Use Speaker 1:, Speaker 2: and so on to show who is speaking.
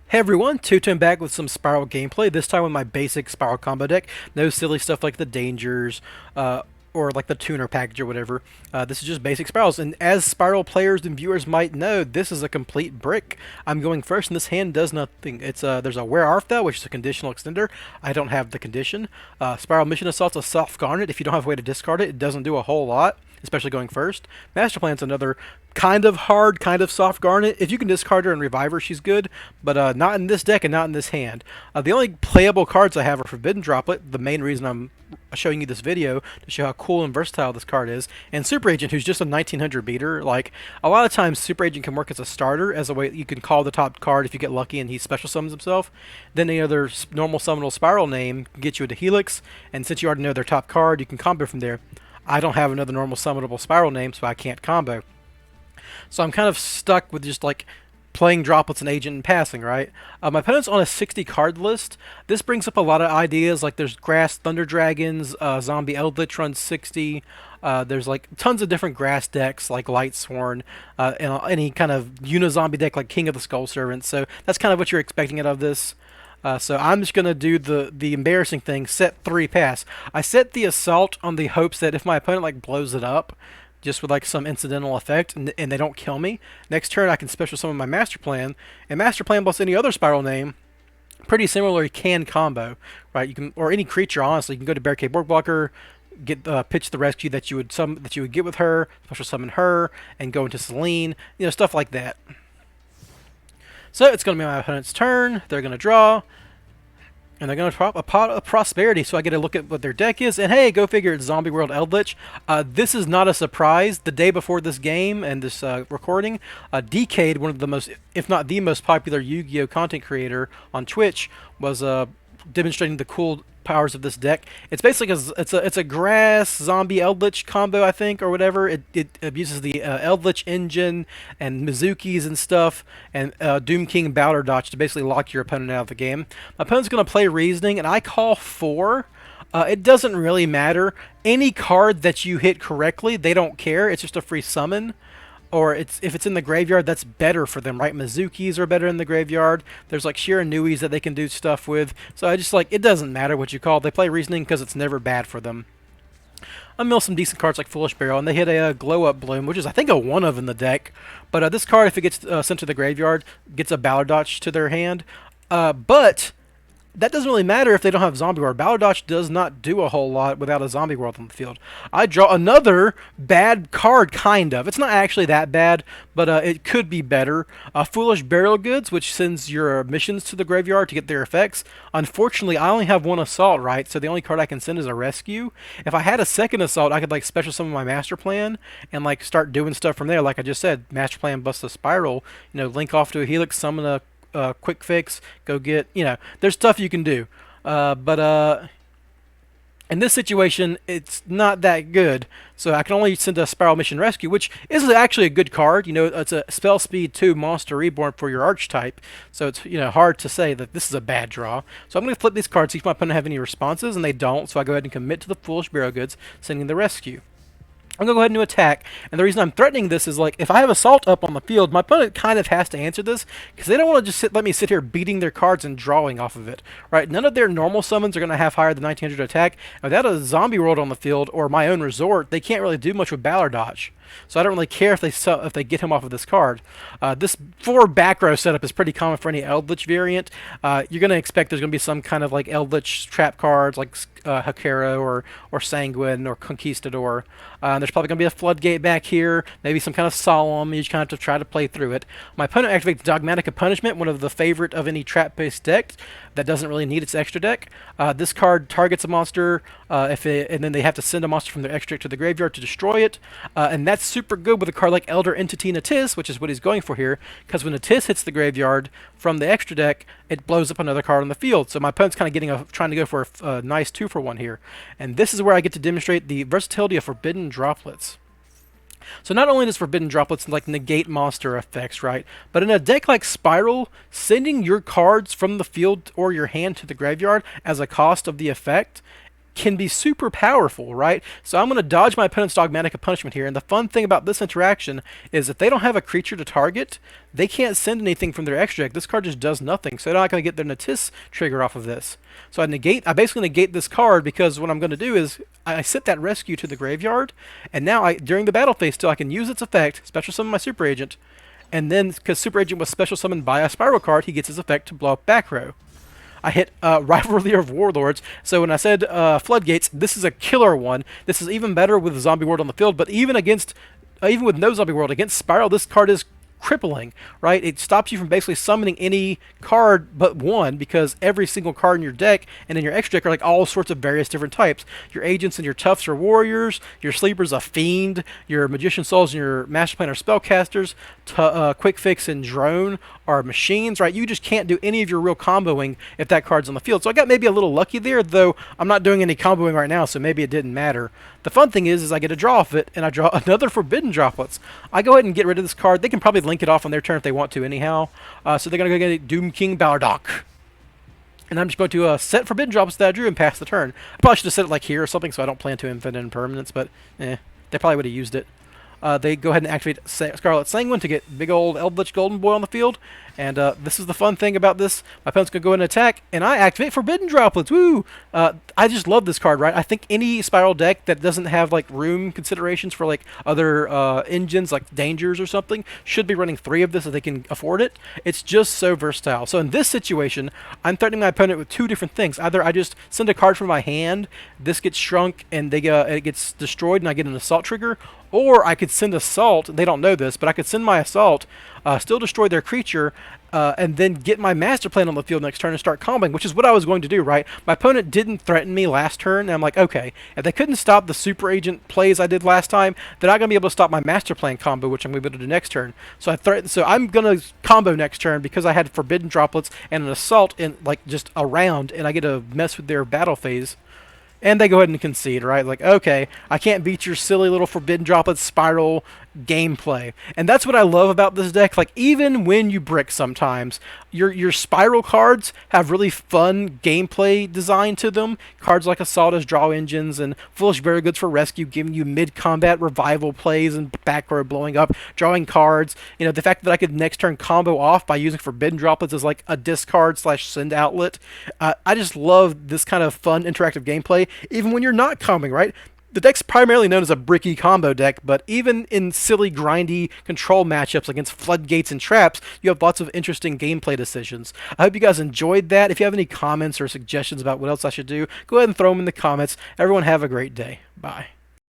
Speaker 1: Hey everyone, Tutu back with some Spiral gameplay, this time with my basic Spiral combo deck. No silly stuff like the Dangers, or like the Tuner package or whatever. This is just basic Spirals, and as Spiral players and viewers might know, this is a complete brick. I'm going first, and this hand does nothing. There's a Where Art Thou, which is a conditional extender. I don't have the condition. Spiral Mission Assault's a soft garnet. If you don't have a way to discard it, it doesn't do a whole lot, especially going first. Master Plan's another kind of hard, kind of soft garnet. If you can discard her and revive her, she's good, but not in this deck and not in this hand. The only playable cards I have are Forbidden Droplet, the main reason I'm showing you this video, to show how cool and versatile this card is, and Super Agent, who's just a 1900 beater. Like, a lot of times Super Agent can work as a starter, as a way you can call the top card if you get lucky and he special summons himself. Then any other normal summonable Spiral name can get you into Helix, and since you already know their top card, you can combo from there. I don't have another normal summonable Spiral name, so I can't combo. So I'm kind of stuck with just like playing Droplets and Agent and passing, right? My opponent's on a 60 card list. This brings up a lot of ideas, like there's Grass Thunder Dragons, Zombie Eldlich runs 60. There's like tons of different grass decks like Lightsworn, and any kind of Unizombie deck like King of the Skull Servants. So that's kind of what you're expecting out of this. So I'm just gonna do the embarrassing thing, set 3 pass. I set the Assault on the hopes that if my opponent like blows it up, just with like some incidental effect, and they don't kill me, next turn I can special summon my Master Plan, and Master Plan plus any other Spiral name, pretty similarly can combo, right? You can, or any creature, honestly, you can go to Barricade Borg Blocker, get pitch the rescue that you would get with her, special summon her, and go into Selene, stuff like that. So it's going to be my opponent's turn. They're going to draw, and they're going to drop a Pot of Prosperity, so I get to look at what their deck is, and hey, go figure, it's Zombie World Eldlich. This is not a surprise. The day before this game and this recording, Decade, one of the most, if not the most popular Yu-Gi-Oh! Content creator on Twitch, was demonstrating the cool powers of this deck. It's basically it's a grass zombie Eldlich combo, I think, or whatever. It uses the Eldlich engine and Mizukis and stuff, and Doom King Bowder Dodge to basically lock your opponent out of the game. My opponent's going to play Reasoning, and I call 4. It doesn't really matter. Any card that you hit correctly, they don't care. It's just a free summon. Or if it's in the graveyard, that's better for them, right? Mizukis are better in the graveyard. There's like Shiranuis that they can do stuff with. So I just like, it doesn't matter what you call it. They play Reasoning because it's never bad for them. I mill some decent cards like Foolish Burial, and they hit a Glow Up Bloom, which is I think a 1-of in the deck. But this card, if it gets sent to the graveyard, gets a Ballardotch to their hand. But that doesn't really matter if they don't have Zombie World. Ballardotch does not do a whole lot without a Zombie World on the field. I draw another bad card, kind of. It's not actually that bad, but it could be better. Foolish Burial Goods, which sends your missions to the graveyard to get their effects. Unfortunately, I only have 1 Assault, right? So the only card I can send is a Rescue. If I had a second Assault, I could like special summon my Master Plan and like start doing stuff from there. Like I just said, Master Plan bust a Spiral, link off to a Helix, summon a quick fix, go get, there's stuff you can do. But in this situation, it's not that good. So I can only send a Spiral Mission Rescue, which is actually a good card. It's a Spell Speed 2 Monster Reborn for your Archetype. So it's, hard to say that this is a bad draw. So I'm going to flip these cards, see if my opponent have any responses, and they don't. So I go ahead and commit to the Foolish Burial Goods, sending the Rescue. I'm going to go ahead and do attack, and the reason I'm threatening this is, like, if I have Assault up on the field, my opponent kind of has to answer this, because they don't want to just let me sit here beating their cards and drawing off of it, right? None of their normal summons are going to have higher than 1900 attack, and without a Zombie World on the field, or my own Resort, they can't really do much with Ballardotch. So I don't really care if they get him off of this card. This 4 back row setup is pretty common for any Eldlich variant. You're going to expect there's going to be some kind of like Eldlich trap cards like Hakero or Sanguine or Conquistador. There's probably going to be a Floodgate back here, maybe some kind of Solemn. You just kind of have to try to play through it. My opponent activates Dogmatic Punishment, one of the favorite of any trap-based deck that doesn't really need its extra deck. This card targets a monster, and then they have to send a monster from their extra deck to the graveyard to destroy it. And that's super good with a card like Elder Entity Natis, which is what he's going for here, because when Natis hits the graveyard from the extra deck, it blows up another card on the field. So my opponent's kind of trying to go for a nice 2-for-1 here. And this is where I get to demonstrate the versatility of Forbidden Droplets. So not only does Forbidden Droplets like negate monster effects, right? But in a deck like Spiral, sending your cards from the field or your hand to the graveyard as a cost of the effect can be super powerful, right? So I'm going to dodge my opponent's Dogmatic Punishment here, and the fun thing about this interaction is if they don't have a creature to target, they can't send anything from their extra deck. This card just does nothing, so they're not going to get their Natis trigger off of this. So I basically negate this card, because what I'm going to do is I sit that rescue to the graveyard, and now during the battle phase still I can use its effect, special summon my Super Agent, and then because Super Agent was special summoned by a Spiral card, he gets his effect to blow up backrow. I hit Rivalry of Warlords, so when I said Floodgates, this is a killer one. This is even better with Zombie World on the field, but even with no Zombie World, against Spiral, this card is crippling, right? It stops you from basically summoning any card but one, because every single card in your deck and in your extra deck are like all sorts of various different types. Your agents and your toughs are warriors, your sleepers a fiend, your magician souls and your master plan are spellcasters, quick fix and drone are machines, right? You just can't do any of your real comboing if that card's on the field. So I got maybe a little lucky there, though I'm not doing any comboing right now, so maybe it didn't matter. The fun thing is I get a draw off it, and I draw another Forbidden Droplets. I go ahead and get rid of this card. They can probably link it off on their turn if they want to anyhow. So they're going to go get Doom King Ballardock. And I'm just going to set Forbidden Droplets that I drew and pass the turn. I probably should have set it like here or something, so I don't plan to infinite impermanence, but they probably would have used it. They go ahead and activate Scarlet Sanguine to get big old Eldlich Golden Boy on the field. And this is the fun thing about this. My opponent's going to go in and attack, and I activate Forbidden Droplets. Woo! I just love this card, right? I think any Spiral deck that doesn't have like room considerations for like other engines, like Dangers or something, should be running 3 of this if they can afford it. It's just so versatile. So in this situation, I'm threatening my opponent with 2 different things. Either I just send a card from my hand, this gets shrunk, and it gets destroyed, and I get an Assault trigger, or I could send Assault. They don't know this, but I could send my Assault, still destroy their creature, and then get my Master Plan on the field next turn and start comboing, which is what I was going to do, right? My opponent didn't threaten me last turn, and I'm like, okay, if they couldn't stop the Super Agent plays I did last time, they're not going to be able to stop my Master Plan combo, which I'm going to be able to do next turn. So I'm going to combo next turn because I had Forbidden Droplets and an Assault in like just around, and I get to mess with their battle phase. And they go ahead and concede, right? Like, okay, I can't beat your silly little Forbidden Droplets Spiral gameplay. And that's what I love about this deck. Like, even when you brick sometimes, your Spiral cards have really fun gameplay design to them. Cards like Assault as draw engines, and Foolish Very Goods for rescue, giving you mid-combat revival plays and back row blowing up, drawing cards. You know, the fact that I could next turn combo off by using Forbidden Droplets as like a discard/send outlet. I just love this kind of fun interactive gameplay, even when you're not comboing, right? The deck's primarily known as a bricky combo deck, but even in silly, grindy control matchups against floodgates and traps, you have lots of interesting gameplay decisions. I hope you guys enjoyed that. If you have any comments or suggestions about what else I should do, go ahead and throw them in the comments. Everyone have a great day. Bye.